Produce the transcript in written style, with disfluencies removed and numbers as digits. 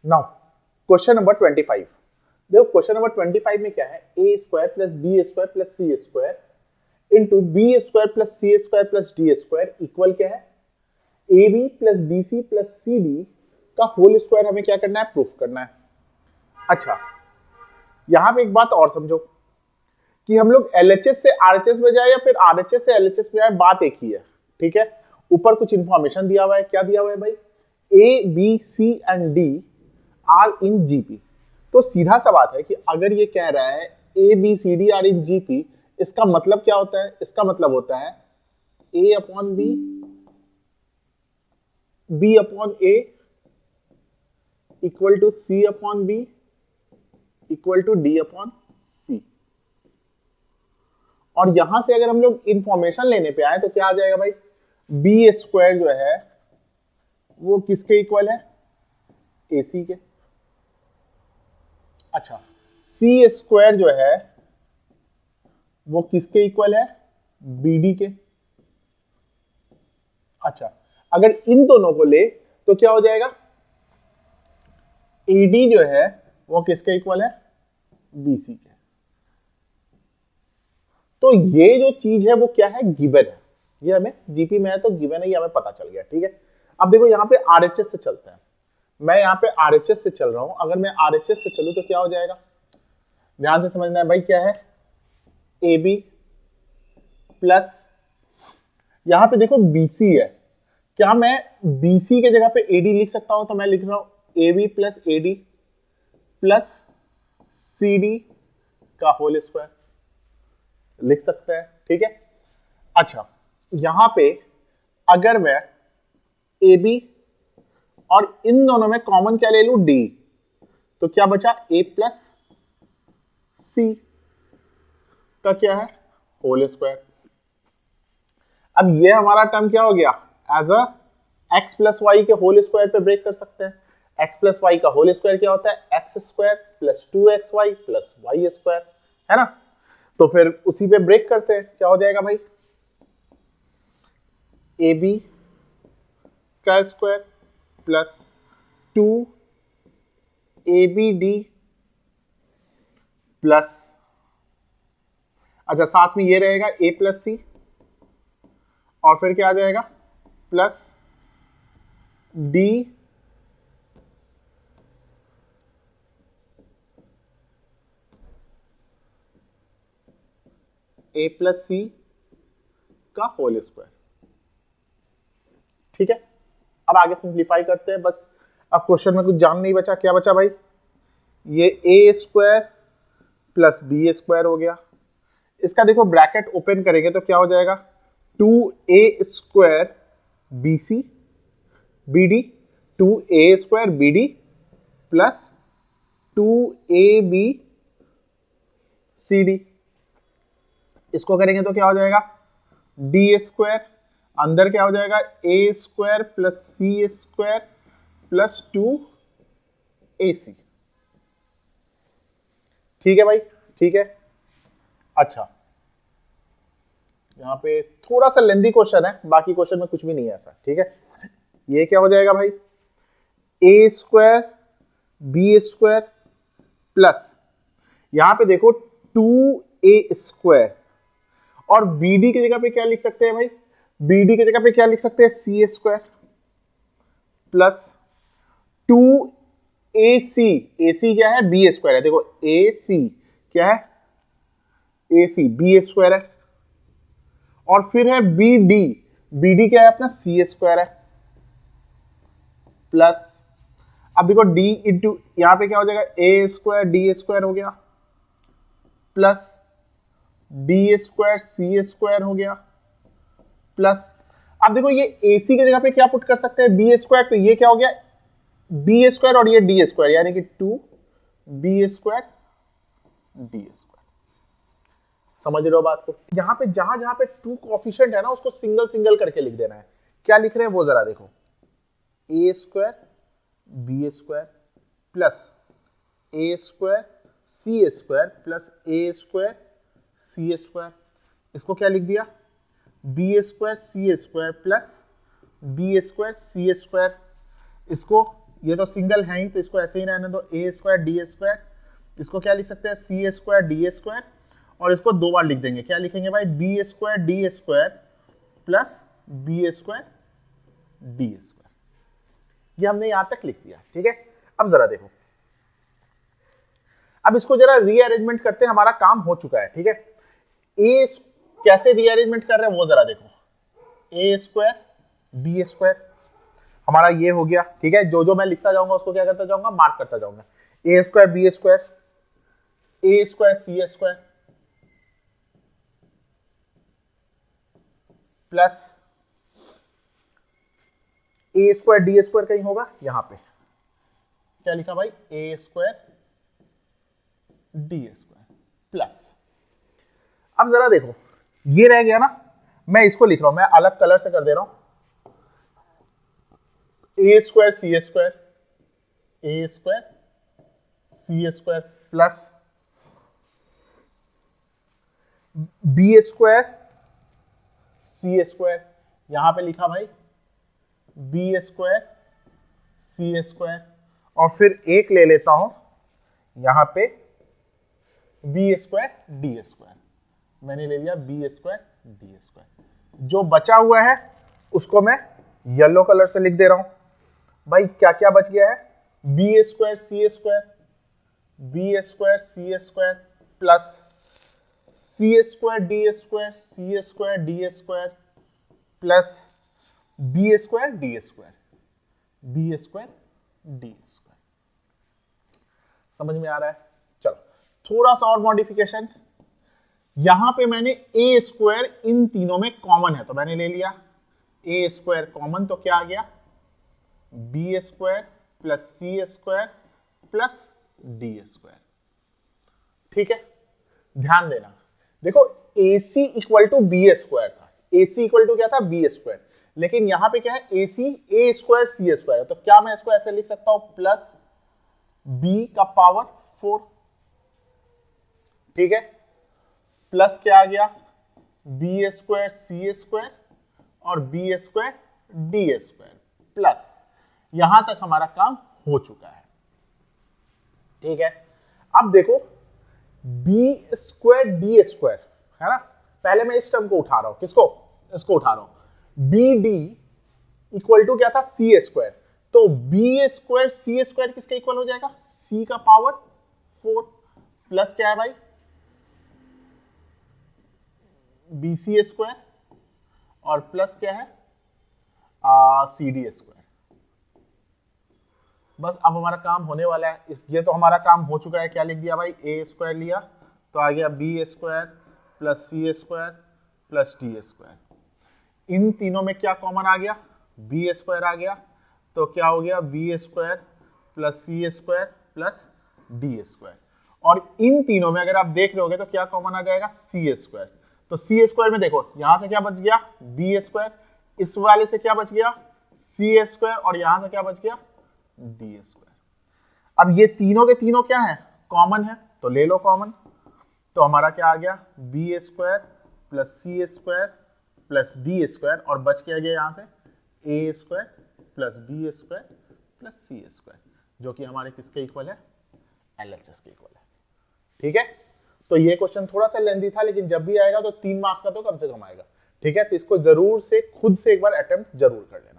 Now question number 25। देखो question number 25 में क्या है, A square plus B square plus C square into B square plus C square plus D square equal क्या है, A B plus B C plus C D का whole square हमें क्या करना है, प्रूफ करना है। अच्छा, यहां पे एक बात और समझो कि हम लोग एलएचएस से आरएचएस में जाए या फिर आरएचएस से एलएचएस में जाए, बात एक ही है। ठीक है, ऊपर कुछ इंफॉर्मेशन दिया हुआ है, क्या दिया हुआ है भाई, a B c and d are in GP. तो सीधा सा बात है कि अगर ये कह रहा है A B C D are in GP, इसका मतलब क्या होता है, इसका मतलब होता है A upon B, B upon A equal to C upon B equal to D upon C. और यहां से अगर हम लोग इंफॉर्मेशन लेने पे आए तो क्या आ जाएगा भाई, बी स्क्वायर जो है वो किसके इक्वल है, ए सी के। अच्छा, सी स्क्वायर जो है वो किसके इक्वल है, बी डी के। अच्छा, अगर इन दोनों को ले तो क्या हो जाएगा, एडी जो है वो किसके इक्वल है, बीसी के। तो ये जो चीज है वो क्या है, गिवन है, ये हमें जीपी में है तो गिवन है, ये हमें पता चल गया। ठीक है, अब देखो यहाँ पे आरएचएस से चलते हैं। मैं यहाँ पे आरएचएस से चल रहा हूं, अगर मैं आरएचएस से चलूं तो क्या हो जाएगा, ध्यान से समझना है भाई, क्या है, ए बी प्लस, यहां पे देखो बीसी है, क्या मैं बीसी के जगह पे एडी लिख सकता हूं, तो मैं लिख रहा हूं a B plus a d plus C D का होल स्क्वायर, लिख सकते हैं। ठीक है, अच्छा यहां पे अगर मैं ए बी और इन दोनों में कॉमन क्या ले लूं, डी, तो क्या बचा, ए प्लस सी का क्या है, होल स्क्वायर। अब ये हमारा टर्म क्या हो गया, as a x plus y के होल स्क्वायर पे ब्रेक कर सकते हैं। एक्स प्लस वाई का होल स्क्वायर क्या होता है, एक्स स्क्वायर प्लस 2xy प्लस वाई स्क्वायर, है ना। तो फिर उसी पे ब्रेक करते हैं, क्या हो जाएगा भाई, ए बी का स्क्वायर प्लस 2 ABD प्लस, अच्छा साथ में ये रहेगा ए प्लस सी, और फिर क्या आ जाएगा, प्लस डी ए प्लस सी का होल स्क्वायर। ठीक है, अब आगे सिंप्लीफाई करते हैं बस। अब क्वेश्चन में कुछ जान नहीं बचा, क्या बचा भाई, ये ए स्क्वायर प्लस बी स्क्वायर हो गया। इसका देखो ब्रैकेट ओपन करेंगे तो क्या हो जाएगा, 2a square b c b d, 2a square b d plus 2ab c d. इसको करेंगे तो क्या हो जाएगा, डी स्क्वायर, अंदर क्या हो जाएगा, ए square plus C square plus 2ac। ठीक है भाई, ठीक है। अच्छा, यहां पे थोड़ा सा लेंदी क्वेश्चन है, बाकी क्वेश्चन में कुछ भी नहीं है ऐसा। ठीक है, ये क्या हो जाएगा भाई, ए स्क्वायर बी स्क्वायर प्लस, यहां पे देखो 2a स्क्वायर, और बी डी की जगह पे क्या लिख सकते हैं भाई, बी डी की जगह पे क्या लिख सकते हैं, सी स्क्वायर प्लस 2ac, ac क्या है, बी स्क्वायर है, देखो ac क्या है, ac बी स्क्वायर है, और फिर है बी डी क्या है अपना, सी स्क्वायर है प्लस, अब देखो d इंटू यहां पे क्या हो जाएगा, ए स्क्वायर डी स्क्वायर हो गया प्लस डी स्क्वायर सी स्क्वायर हो गया प्लस, अब देखो ये AC की जगह पे क्या पुट कर सकते हैं, बी स्क्वायर, तो ये क्या हो गया, बी स्क्वायर और ये डी स्क्वायर, यानी कि 2b स्क्वायर डी स्क्वायर। समझ रहे हो बात को, यहां पे जहां जहां पे 2 कोएफिशिएंट है ना, उसको सिंगल सिंगल करके लिख देना है। क्या लिख रहे हैं वो जरा देखो, ए स्क्वायर बी स्क्वायर प्लस ए स्क्वायर सी स्क्वायर प्लस ए स्क्वायर सी स्क्वायर, इसको क्या लिख दिया, बी स्क्वायर सी स्क्वायर प्लस बी स्क्वायर सी स्क्वायर, इसको ये तो सिंगल है ही, तो इसको ऐसे ही रहने दो, ए स्क्वायर डी स्क्वायर, इसको क्या लिख सकते हैं, सी स्क्वायर डी स्क्वायर, और इसको दो बार लिख देंगे, क्या लिखेंगे भाई, b square D square plus B square D square. ये हमने यहां तक लिख दिया, ठीक है। अब जरा देखो, अब इसको जरा रीअरेंजमेंट करते हैं, हमारा काम हो चुका है, ठीक है। ए कैसे रीअरेंजमेंट कर रहे हैं वो जरा देखो, ए स्क्वायर बी स्क्वायर हमारा ये हो गया, ठीक है। जो जो मैं लिखता जाऊंगा उसको क्या करता जाऊंगा, मार्क करता जाऊंगा। ए स्क्वायर बी स्क्वायर, ए स्क्वायर सी स्क्वायर प्लस ए स्क्वायर डी स्क्वायर कहीं होगा, यहां पे क्या लिखा भाई, ए स्क्वायर डी स्क्वायर प्लस, अब जरा देखो ये रह गया ना, मैं इसको लिख रहा हूं, मैं अलग कलर से कर दे रहा हूं, ए स्क्वायर सी स्क्वायर, ए स्क्वायर सी स्क्वायर प्लस बी स्क्वायर सी स्क्वायर, यहां पे लिखा भाई बी स्क्वायर सी स्क्वायर, और फिर एक ले लेता हूं यहां पे बी स्क्वायर डी स्क्वायर, मैंने ले लिया बी स्क्वायर डी स्क्वायर। जो बचा हुआ है उसको मैं येलो कलर से लिख दे रहा हूं भाई, क्या क्या बच गया है, बी स्क्वायर सी स्क्वायर, बी स्क्वायर सी square plus C square D square, सी square D square plus B square D square, B square D square. समझ में आ रहा है? चलो थोड़ा सा और मॉडिफिकेशन, यहां पे मैंने ए स्क्वायर इन तीनों में कॉमन है तो मैंने ले लिया ए स्क्वायर कॉमन, तो क्या आ गया, B square plus C square plus D square, ठीक है। ध्यान देना, देखो ए सी इक्वल टू बी स्क्वायर था, ए सी इक्वल टू क्या था, बी स्क्वायर, लेकिन यहां पे क्या है, ए सी ए स्क्वायर सी स्क्वायर है, तो क्या मैं इसको ऐसे लिख सकता हूं, प्लस बी का पावर 4, ठीक है, प्लस क्या आ गया, बी स्क्वायर सी स्क्वायर और b square D square plus, यहां तक हमारा काम हो चुका है, ठीक है। अब देखो बी स्क्वायर डी स्क्वायर है ना, पहले मैं इस टर्म को उठा रहा हूं, किसको, इसको उठा रहा हूं, बी डी इक्वल टू क्या था, सी स्क्वायर, तो बी स्क्वायर सी स्क्वायर किसके इक्वल हो जाएगा, सी का पावर 4 प्लस क्या है भाई, बी सी स्क्वायर और प्लस क्या है, सी डी स्क्वायर। बस अब हमारा काम होने वाला है, ये तो हमारा काम हो चुका है, क्या लिख दिया भाई, ए स्क्वायर लिया तो आ गया B square plus C square plus D square, इन तीनों में क्या कॉमन आ गया, बी स्क्वायर आ गया, तो क्या हो गया, B square plus C square plus D square, और इन तीनों में अगर आप देख रहे होगे तो क्या कॉमन आ जाएगा, सी स्क्वायर, तो सी स्क्वायर में देखो यहां से क्या बच गया, बी स्क्वायर, इस वाले से क्या बच गया, सी स्क्वायर, और यहां से क्या बच गया, डी स्क्वायर। अब ये तीनों के तीनों क्या है, कॉमन है, तो ले लो कॉमन, तो हमारा क्या आ गया, B square plus C square plus D square, और बच के आ गया यहां से A square plus B square plus C square, जो कि हमारे किसके इक्वल है, एलएचएस के इक्वल है, ठीक है। तो ये क्वेश्चन थोड़ा सा लेंथी था, लेकिन जब भी आएगा तो 3 मार्क्स का तो कम से कम आएगा, ठीक है। तो इसको जरूर से खुद से एक बार अटेम्प्ट जरूर कर लेना।